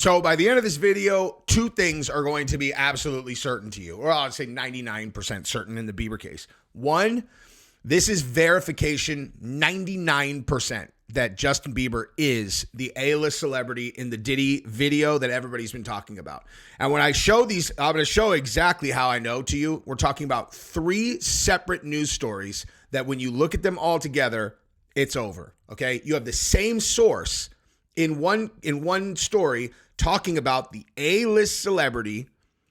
So by the end of this video, two things are going to be absolutely certain to you, or I'll say 99% certain in the Bieber case. One, this is verification 99% that Justin Bieber is the A-list celebrity in the Diddy video that everybody's been talking about. And when I show these, I'm going to show exactly how I know to you. We're talking about three separate news stories that when you look at them all together, it's over, okay? You have the same source in one story talking about the A-list celebrity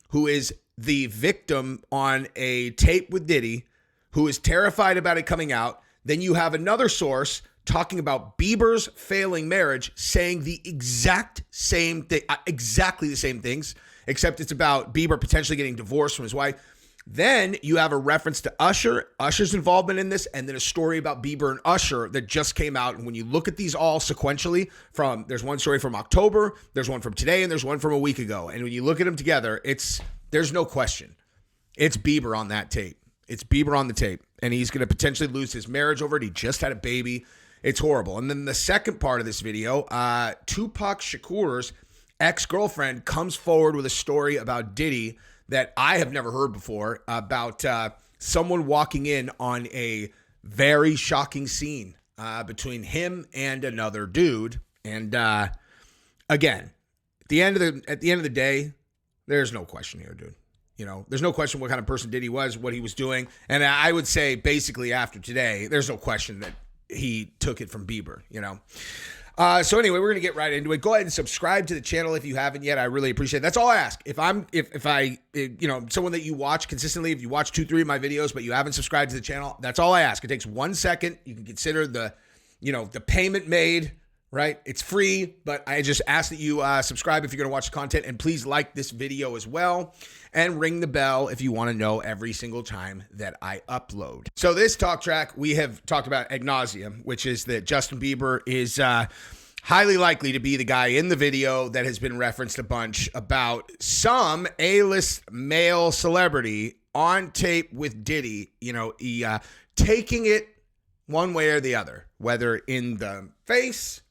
who is the victim on a tape with Diddy, who is terrified about it coming out. Then you have another source talking about Bieber's failing marriage, saying the exact same thing, exactly the same things, except it's about Bieber potentially getting divorced from his wife. Then you have a reference to Usher's involvement in this, and then a story about Bieber and Usher that just came out. And when you look at these all sequentially, there's one story from October, there's one from today, and there's one from a week ago. And when you look at them together, there's no question. It's Bieber on that tape. It's Bieber on the tape, and he's going to potentially lose his marriage over it. He just had a baby. It's horrible. And then the second part of this video, Tupac Shakur's ex-girlfriend comes forward with a story about Diddy that I have never heard before, about someone walking in on a very shocking scene between him and another dude. And again, at the end of the day, there's no question here, dude. You know, there's no question what kind of person Diddy was, what he was doing. And I would say basically after today, there's no question that he took it from Bieber, you know. So anyway, we're going to get right into it. Go ahead and subscribe to the channel if you haven't yet. I really appreciate it. That's all I ask. If someone that you watch consistently, if you watch 2-3 of my videos, but you haven't subscribed to the channel, that's all I ask. It takes 1 second. You can consider the payment made, right? It's free, but I just ask that you subscribe if you're going to watch the content, and please like this video as well and ring the bell if you want to know every single time that I upload. So this talk track we have talked about ad nauseum, which is that Justin Bieber is highly likely to be the guy in the video that has been referenced a bunch about some A-list male celebrity on tape with Diddy, taking it one way or the other, whether in the face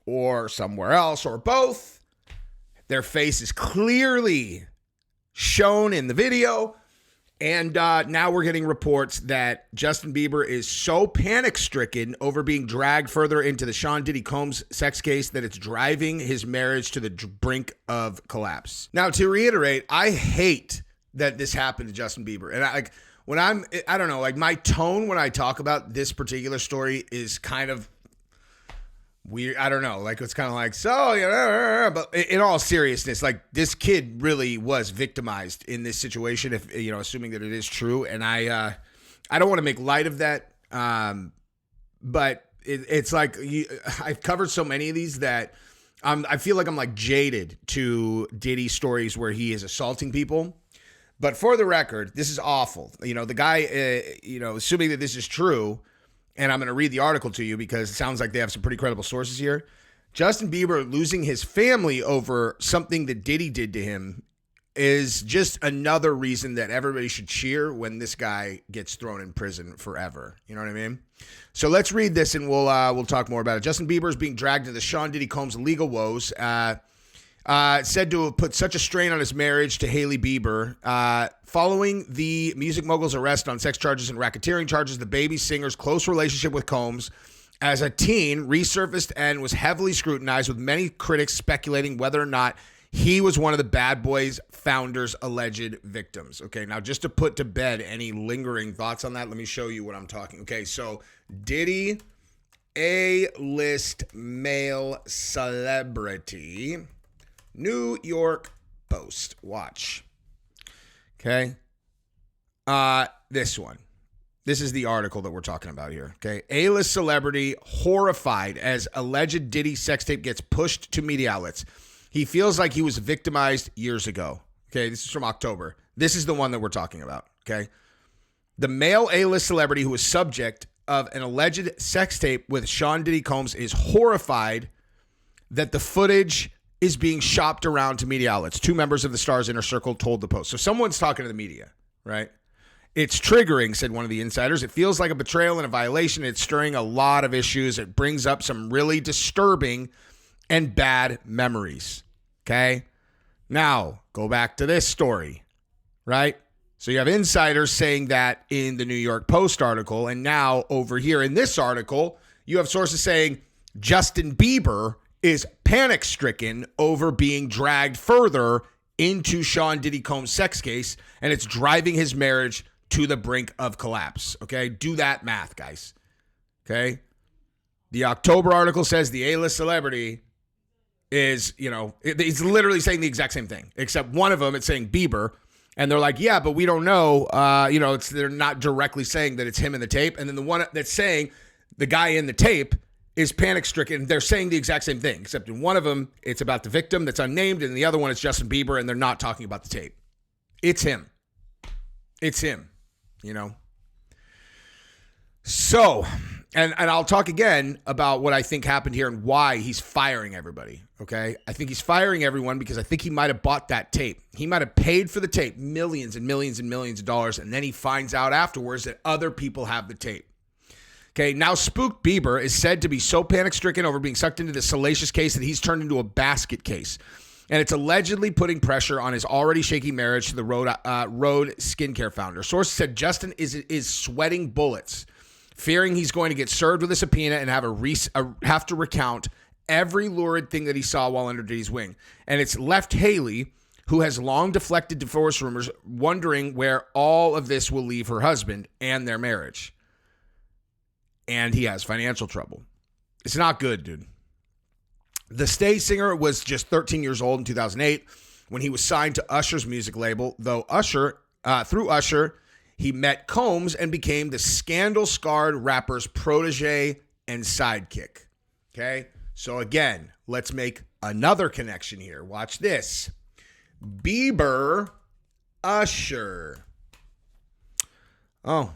or somewhere else or both. Their face is clearly shown in the video. And now we're getting reports that Justin Bieber is so panic-stricken over being dragged further into the Sean Diddy Combs sex case that it's driving his marriage to the brink of collapse. Now, to reiterate, I hate that this happened to Justin Bieber. And my tone when I talk about this particular story is kind of weird. I don't know. Like, it's kind of like, but in all seriousness, like, this kid really was victimized in this situation, if, assuming that it is true. And I don't want to make light of that. But it's like, I've covered so many of these that I feel like I'm like jaded to Diddy stories where he is assaulting people. But for the record, this is awful. The guy, assuming that this is true, and I'm going to read the article to you because it sounds like they have some pretty credible sources here. Justin Bieber losing his family over something that Diddy did to him is just another reason that everybody should cheer when this guy gets thrown in prison forever. You know what I mean? So let's read this and we'll talk more about it. Justin Bieber is being dragged into the Sean Diddy Combs legal woes. Said to have put such a strain on his marriage to Hailey Beiber. Following the music mogul's arrest on sex charges and racketeering charges, the baby singer's close relationship with Combs as a teen resurfaced and was heavily scrutinized, with many critics speculating whether or not he was one of the Bad Boys founders' alleged victims. Okay, now just to put to bed any lingering thoughts on that, let me show you what I'm talking. Okay, so Diddy, A-list male celebrity, New York Post. Watch. Okay. This one. This is the article that we're talking about here. Okay. A-list celebrity horrified as alleged Diddy sex tape gets pushed to media outlets. He feels like he was victimized years ago. Okay. This is from October. This is the one that we're talking about. Okay. The male A-list celebrity who was subject of an alleged sex tape with Sean Diddy Combs is horrified that the footage is being shopped around to media outlets. Two members of the star's inner circle told the Post. So someone's talking to the media, right? It's triggering, said one of the insiders. It feels like a betrayal and a violation. It's stirring a lot of issues. It brings up some really disturbing and bad memories. Okay? Now, go back to this story, right? So you have insiders saying that in the New York Post article, and now over here in this article, you have sources saying Justin Bieber is panic-stricken over being dragged further into Sean Diddy Combs' sex case, and it's driving his marriage to the brink of collapse. Okay? Do that math, guys. Okay? The October article says the A-list celebrity is, it's literally saying the exact same thing, except one of them, it's saying Bieber, and they're like, yeah, but we don't know. They're not directly saying that it's him in the tape, and then the one that's saying the guy in the tape is panic-stricken. They're saying the exact same thing, except in one of them, it's about the victim that's unnamed, and the other one is Justin Bieber, and they're not talking about the tape. It's him. It's him, So, and I'll talk again about what I think happened here and why he's firing everybody, okay? I think he's firing everyone because I think he might have bought that tape. He might have paid for the tape, millions and millions and millions of dollars, and then he finds out afterwards that other people have the tape. Okay, now Spooked Bieber is said to be so panic-stricken over being sucked into this salacious case that he's turned into a basket case. And it's allegedly putting pressure on his already shaky marriage to the Rode skincare founder. Sources said Justin is sweating bullets, fearing he's going to get served with a subpoena and have to recount every lurid thing that he saw while under Diddy's wing. And it's left Hailey, who has long deflected divorce rumors, wondering where all of this will leave her husband and their marriage. And he has financial trouble. It's not good, dude. The Stay singer was just 13 years old in 2008 when he was signed to Usher's music label, though through Usher, he met Combs and became the scandal-scarred rapper's protege and sidekick. Okay? So again, let's make another connection here. Watch this. Bieber, Usher. Oh,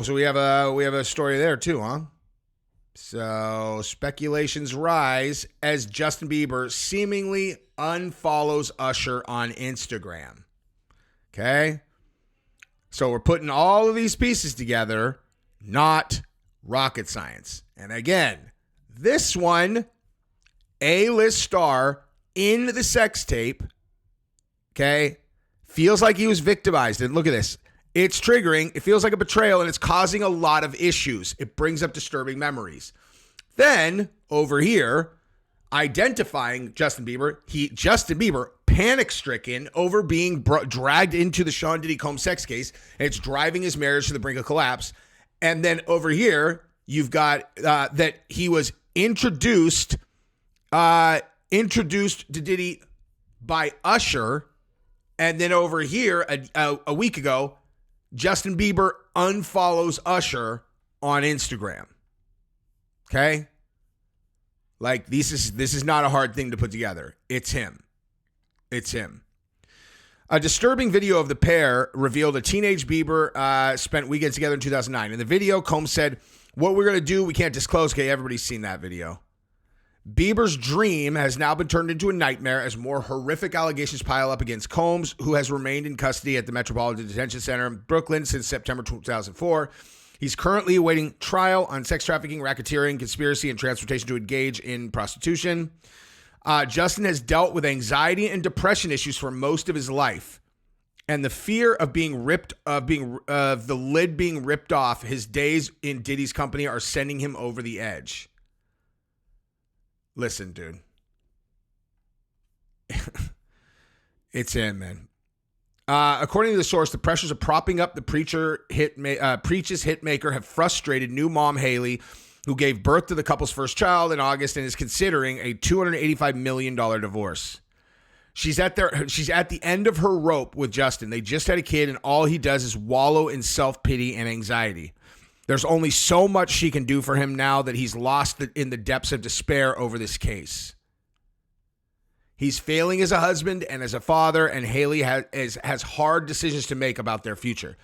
so we have a story there too, huh? So speculations rise as Justin Bieber seemingly unfollows Usher on Instagram. Okay? So we're putting all of these pieces together, not rocket science. And again, this one, A-list star in the sex tape, okay, feels like he was victimized. And look at this. It's triggering. It feels like a betrayal, and it's causing a lot of issues. It brings up disturbing memories. Then, over here, identifying Justin Bieber, panic-stricken over being dragged into the Sean Diddy Combs sex case, and it's driving his marriage to the brink of collapse. And then over here, you've got that he was introduced to Diddy by Usher, and then over here, a week ago, Justin Bieber unfollows Usher on Instagram. Okay? Like, this is not a hard thing to put together. It's him. It's him. A disturbing video of the pair revealed a teenage Bieber spent weekends together in 2009. In the video, Combs said, "What we're going to do, we can't disclose." Okay, everybody's seen that video. Bieber's dream has now been turned into a nightmare as more horrific allegations pile up against Combs, who has remained in custody at the Metropolitan Detention Center in Brooklyn since September 2004. He's currently awaiting trial on sex trafficking, racketeering, conspiracy, and transportation to engage in prostitution. Justin has dealt with anxiety and depression issues for most of his life, and the fear of the lid being ripped off his days in Diddy's company are sending him over the edge. Listen, dude. It's him, man. According to the source, the pressures of propping up the Preach's hitmaker have frustrated new mom Hailey, who gave birth to the couple's first child in August and is considering a $285 million divorce. She's at the end of her rope with Justin. They just had a kid, and all he does is wallow in self-pity and anxiety. There's only so much she can do for him now that he's lost in the depths of despair over this case. He's failing as a husband and as a father, and Hailey has hard decisions to make about their future.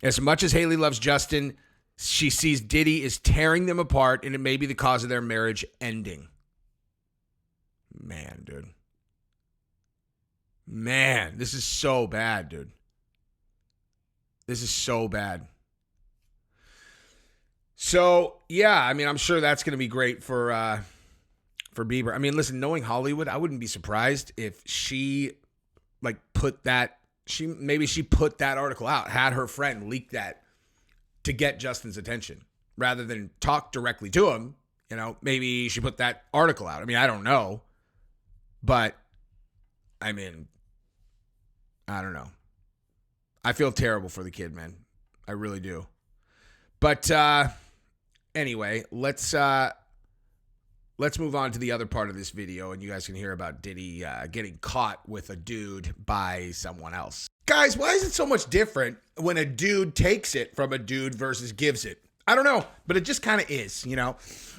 As much as Hailey loves Justin, she sees Diddy is tearing them apart, and it may be the cause of their marriage ending. Man, dude. Man, this is so bad, dude. This is so bad. So, yeah, I mean, I'm sure that's going to be great for for Bieber. I mean, listen, knowing Hollywood, I wouldn't be surprised if she like put that, she put that article out, had her friend leak that to get Justin's attention rather than talk directly to him. You know, maybe she put that article out. I mean, I don't know. But, I mean, I don't know. I feel terrible for the kid, man. I really do. But anyway, let's move on to the other part of this video, and you guys can hear about Diddy getting caught with a dude by someone else. Guys, why is it so much different when a dude takes it from a dude versus gives it? I don't know, but it just kind of is, you know?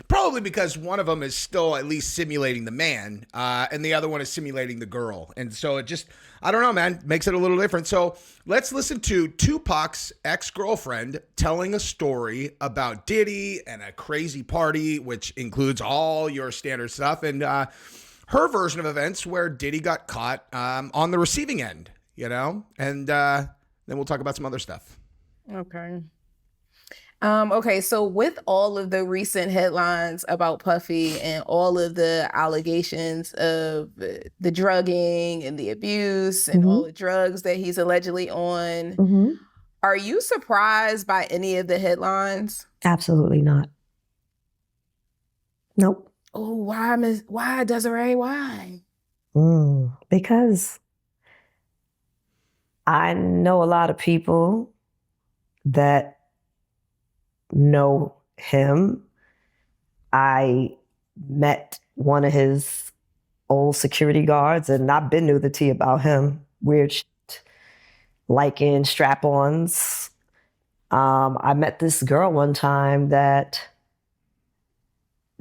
Probably because one of them is still at least simulating the man, and the other one is simulating the girl. And so it just, I don't know, man, makes it a little different. So let's listen to Tupac's ex-girlfriend telling a story about Diddy and a crazy party, which includes all your standard stuff, and her version of events where Diddy got caught on the receiving end, you know? And then we'll talk about some other stuff. Okay. Okay, so with all of the recent headlines about Puffy and all of the allegations of the drugging and the abuse and all the drugs that he's allegedly on, are you surprised by any of the headlines? Absolutely not. Nope. Oh, why, Desiree? Why? Because I know a lot of people that know him. I met one of his old security guards, and I've been knew the tea about him. Weird shit, liking strap-ons. I met this girl one time that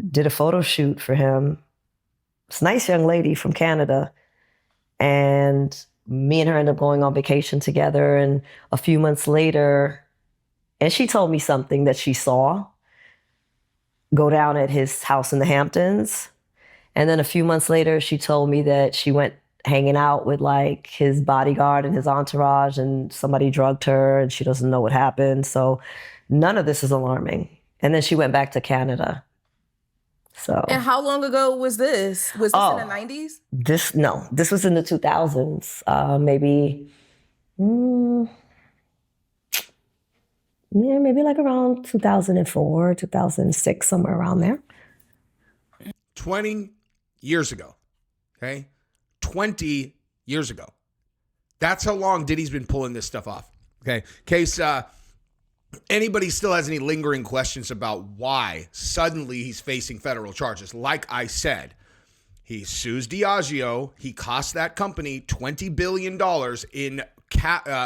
did a photo shoot for him. It's a nice young lady from Canada. And me and her ended up going on vacation together. And a few months later, and she told me something that she saw go down at his house in the Hamptons. And then a few months later, she told me that she went hanging out with like his bodyguard and his entourage, and somebody drugged her and she doesn't know what happened. So none of this is alarming. And then she went back to Canada. So. And how long ago was this? Was this in the 90s? This was in the 2000s. Maybe, maybe like around 2004, 2006, somewhere around there. 20 years ago, okay? 20 years ago. That's how long Diddy's been pulling this stuff off, okay? In case anybody still has any lingering questions about why suddenly he's facing federal charges. Like I said, he sues Diageo. He cost that company $20 billion in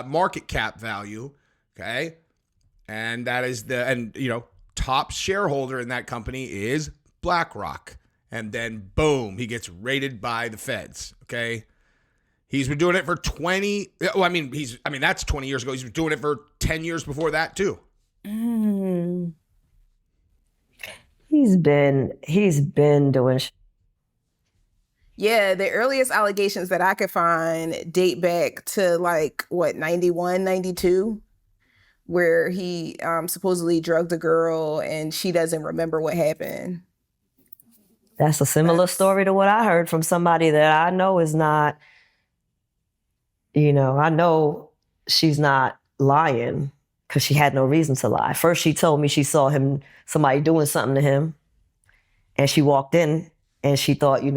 market cap value, okay? And that is top shareholder in that company is BlackRock. And then boom, he gets raided by the feds. Okay. He's been doing it for 20. Well, that's 20 years ago. He's been doing it for 10 years before that too. He's been doing. Yeah, the earliest allegations that I could find date back to 91, 92. Where he supposedly drugged a girl and she doesn't remember what happened. That's a similar story to what I heard from somebody that I know is not, I know she's not lying because she had no reason to lie. First, she told me she saw somebody doing something to him, and she walked in and she thought, he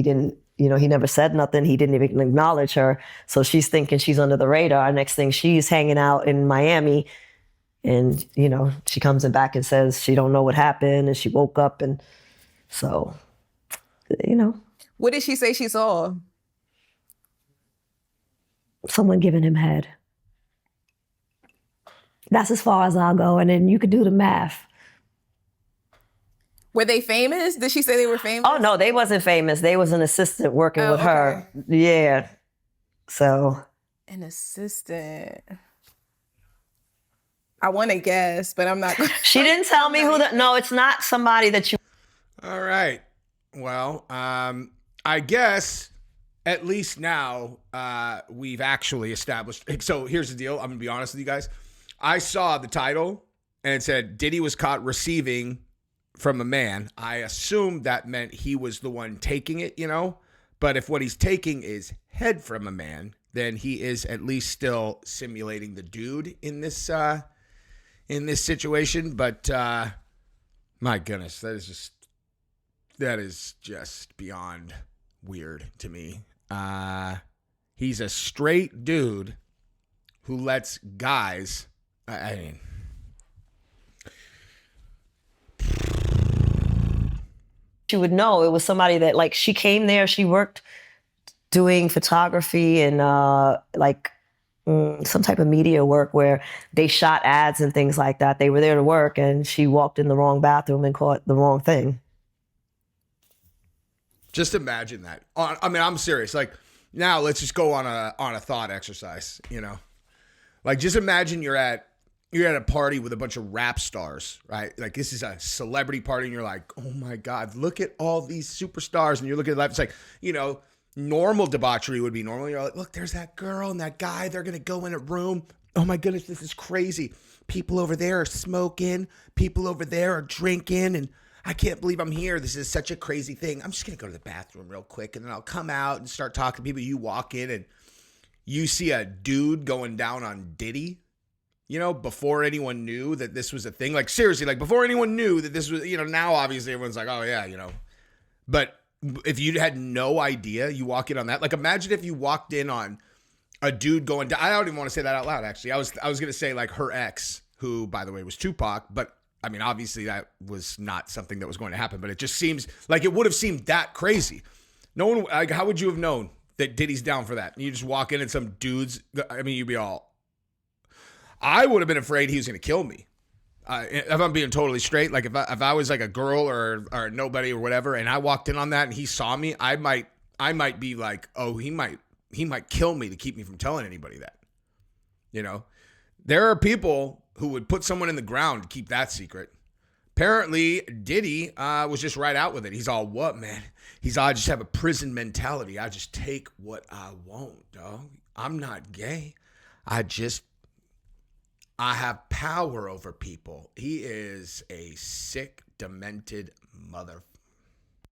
didn't, he never said nothing. He didn't even acknowledge her. So she's thinking she's under the radar. Next thing, she's hanging out in Miami. And, she comes in back and says she don't know what happened. And she woke up. And so, What did she say she saw? Someone giving him head. That's as far as I'll go. And then you could do the math. Were they famous? Did she say they were famous? Oh, no, they wasn't famous. They was an assistant working with her. Yeah. So. An assistant. I want to guess, but I'm not. She didn't tell me no, it's not somebody that you. All right. Well, I guess at least now we've actually established. So here's the deal. I'm going to be honest with you guys. I saw the title and it said Diddy was caught receiving from a man, I assumed that meant he was the one taking it, But if what he's taking is head from a man, then he is at least still simulating the dude in this situation. But my goodness, that is just beyond weird to me. He's a straight dude who lets guys. I mean. She would know it was somebody that, like, she came there, she worked doing photography and some type of media work where they shot ads and things like that. They were there to work and she walked in the wrong bathroom and caught the wrong thing. Just imagine that. I mean, I'm serious. Like, now let's just go on a thought exercise, Like, just imagine you're at a party with a bunch of rap stars, right? Like, this is a celebrity party and you're like, oh my God, look at all these superstars. And you're looking at life. It's like, normal debauchery would be normal. You're like, look, there's that girl and that guy. They're going to go in a room. Oh my goodness, this is crazy. People over there are smoking. People over there are drinking. And I can't believe I'm here. This is such a crazy thing. I'm just going to go to the bathroom real quick. And then I'll come out and start talking to people. You walk in and you see a dude going down on Diddy. Before anyone knew that this was a thing. Like, seriously, like, before anyone knew that this was, now obviously everyone's like, oh yeah, But if you had no idea, you walk in on that. Like, imagine if you walked in on a dude going down. I don't even want to say that out loud, actually. I was going to say, like, her ex, who, by the way, was Tupac. But, I mean, obviously that was not something that was going to happen. But it just seems like it would have seemed that crazy. No one, like, how would you have known that Diddy's down for that? You just walk in and some dudes, I mean, you'd be all... I would have been afraid he was going to kill me. If I'm being totally straight, like if I was like a girl or nobody or whatever, and I walked in on that and he saw me, I might be like, oh, he might kill me to keep me from telling anybody that. There are people who would put someone in the ground to keep that secret. Apparently, Diddy was just right out with it. He's all, what, man? He's all, I just have a prison mentality. I just take what I want, dog. I'm not gay. I have power over people. He is a sick, demented motherfucker.